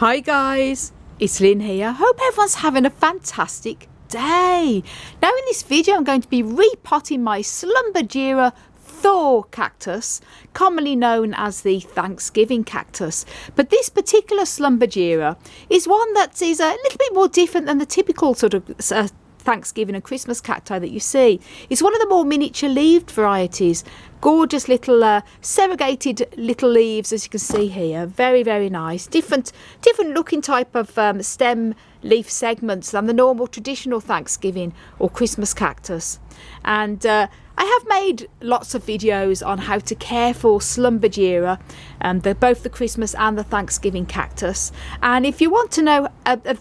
Hi guys, it's Lynn here. Hope everyone's having a fantastic day. Now in this video I'm going to be repotting my Schlumbergera Thor cactus, commonly known as the Thanksgiving cactus. But this particular Schlumbergera is one that is a little bit more different than the typical sort of Thanksgiving and Christmas cacti that you see. It's one of the more miniature leaved varieties. Gorgeous little serrated little leaves, as you can see here. Very, very nice. Different looking type of stem leaf segments than the normal traditional Thanksgiving or Christmas cactus. And I have made lots of videos on how to care for Schlumbergera, both the Christmas and the Thanksgiving cactus. And if you want to know a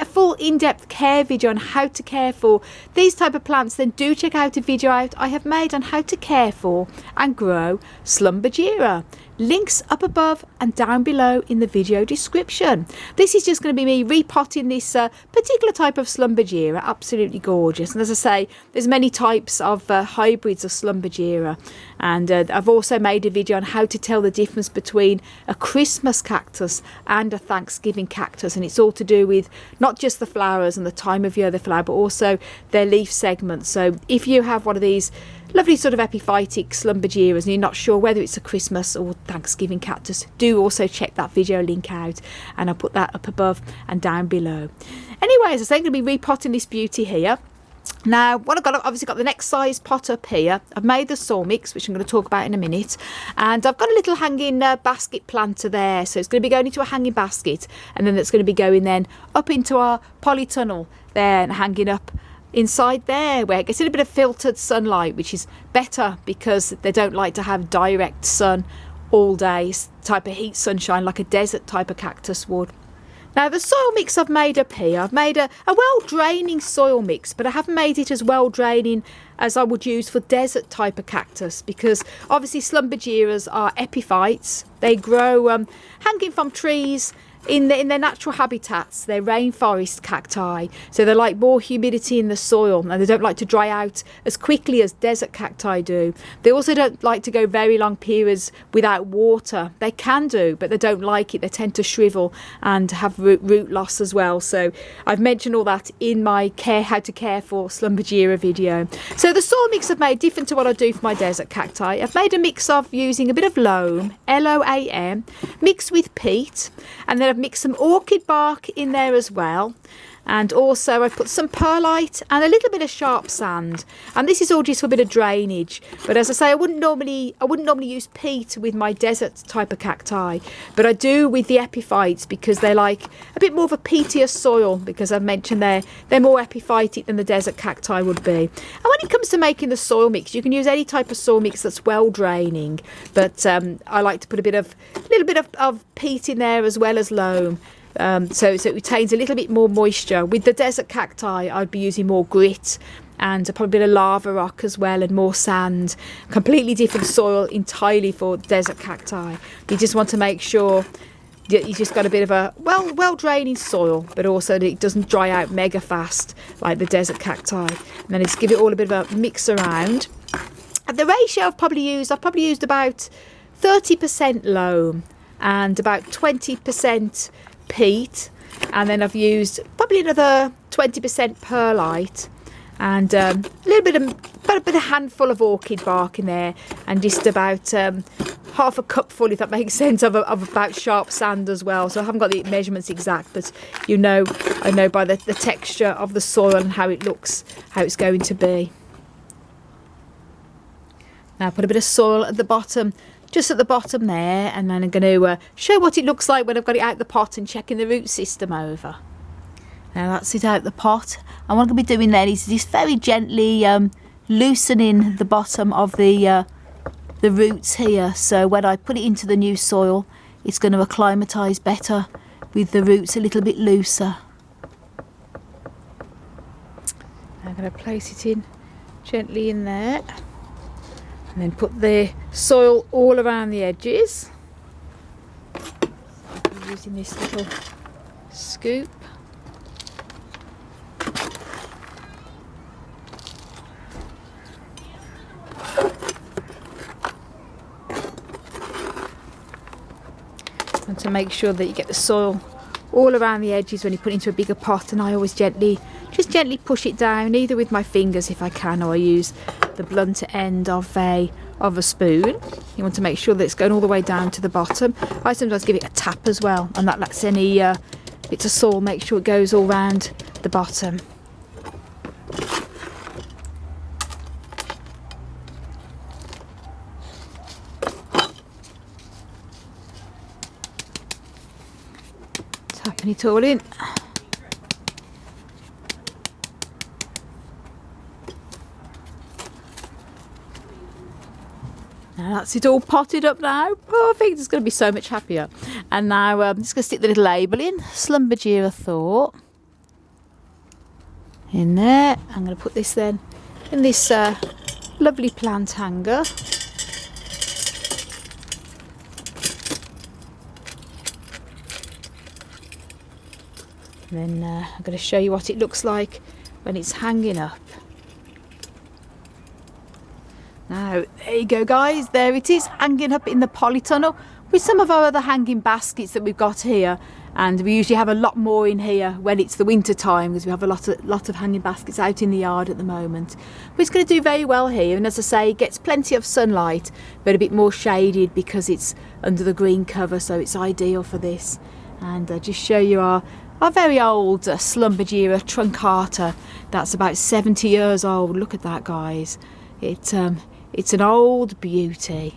full in-depth care video on how to care for these type of plants, then do check out a video I have made on how to care for and grow Schlumbergera. Links up above and down below in the video description. This is just going to be me repotting this particular type of Schlumbergera. Absolutely gorgeous. And as I say, there's many types of hybrids of Schlumbergera. And I've also made a video on how to tell the difference between a Christmas cactus and a Thanksgiving cactus. And it's all to do with not just the flowers and the time of year they flower, but also their leaf segments. So if you have one of these lovely sort of epiphytic Schlumbergeras and you're not sure whether it's a Christmas or Thanksgiving cactus, do also check that video link out, and I'll put that up above and down below. Anyway, as I say, I'm going to be repotting this beauty here. Now, what I've obviously got the next size pot up here. I've made the soil mix, which I'm going to talk about in a minute, and I've got a little hanging basket planter there, so it's going to be going into a hanging basket, and then it's going to be going then up into our polytunnel there and hanging up inside there, where it gets a little bit of filtered sunlight, which is better because they don't like to have direct sun all day, type of heat sunshine like a desert type of cactus would. Now the soil mix I've made up here, I've made a well draining soil mix, but I haven't made it as well draining as I would use for desert type of cactus, because obviously Schlumbergeras are epiphytes. They grow hanging from trees in their natural habitats. They're rainforest cacti, so they like more humidity in the soil, and they don't like to dry out as quickly as desert cacti do. They also don't like to go very long periods without water. They can do, but they don't like it. They tend to shrivel and have root loss as well. So I've mentioned all that in my how to care for Schlumbergera video. So the soil mix I've made different to what I do for my desert cacti. I've made a mix of using a bit of loam, LOAM, mixed with peat, and then I've mixed some orchid bark in there as well, and also I've put some perlite and a little bit of sharp sand, and this is all just for a bit of drainage. But as I say, I wouldn't normally use peat with my desert type of cacti, but I do with the epiphytes because they like a bit more of a peatier soil, because I've mentioned they're more epiphytic than the desert cacti would be. And when it comes to making the soil mix, you can use any type of soil mix that's well draining, but I like to put a little bit of peat in there as well as loam. So it retains a little bit more moisture. With the desert cacti, I'd be using more grit and probably a bit of lava rock as well, and more sand. Completely different soil entirely for desert cacti. You just want to make sure that you just got a bit of a well draining soil, but also that it doesn't dry out mega fast like the desert cacti. And then just give it all a bit of a mix around. And the ratio I've probably used about 30% loam and about 20% peat, and then I've used probably another 20% perlite, and a handful of orchid bark in there, and just about half a cupful, if that makes sense, of about sharp sand as well. So I haven't got the measurements exact, but I know by the texture of the soil and how it looks, how it's going to be. Now put a bit of soil at the bottom, just at the bottom there, and then I'm going to show what it looks like when I've got it out the pot and checking the root system over. Now that's it out the pot, and what I'm going to be doing then is just very gently loosening the bottom of the roots here, so when I put it into the new soil, it's going to acclimatise better with the roots a little bit looser. I'm going to place it in gently in there, and then put the soil all around the edges. I'm using this little scoop. And to make sure that you get the soil all around the edges when you put it into a bigger pot, and I always just gently push it down, either with my fingers if I can, or I use the blunt end of a spoon. You want to make sure that it's going all the way down to the bottom. I sometimes give it a tap as well, and that lets any bits of soil, make sure it goes all round the bottom. Tapping it all in. Now that's it all potted up now. Perfect. It's going to be so much happier. And now I'm just going to stick the little label in. Schlumbergera Thor. In there. I'm going to put this then in this lovely plant hanger. And then I'm going to show you what it looks like when it's hanging up. Now, there you go, guys. There it is, hanging up in the polytunnel with some of our other hanging baskets that we've got here. And we usually have a lot more in here when it's the winter time, because we have a lot of hanging baskets out in the yard at the moment. But it's going to do very well here. And as I say, it gets plenty of sunlight, but a bit more shaded because it's under the green cover. So it's ideal for this. And I'll just show you our very old Schlumbergera truncata. That's about 70 years old. Look at that, guys. It's an old beauty.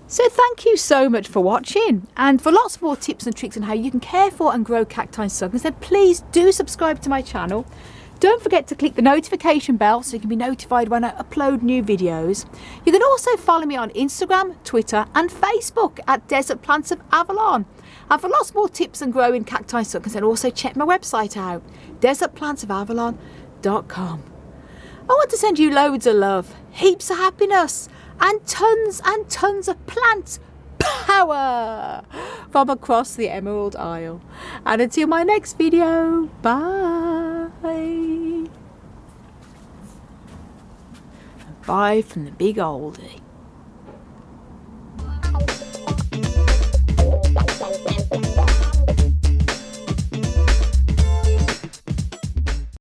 So thank you so much for watching, and for lots more tips and tricks on how you can care for and grow cacti and succulents, then please do subscribe to my channel. Don't forget to click the notification bell so you can be notified when I upload new videos. You can also follow me on Instagram, Twitter and Facebook at Desert Plants of Avalon. And for lots more tips on growing cacti and succulents, then also check my website out, desertplantsofavalon.com. I want to send you loads of love, heaps of happiness, and tons of plant power from across the Emerald Isle. And until my next video, bye. Bye from the big oldie.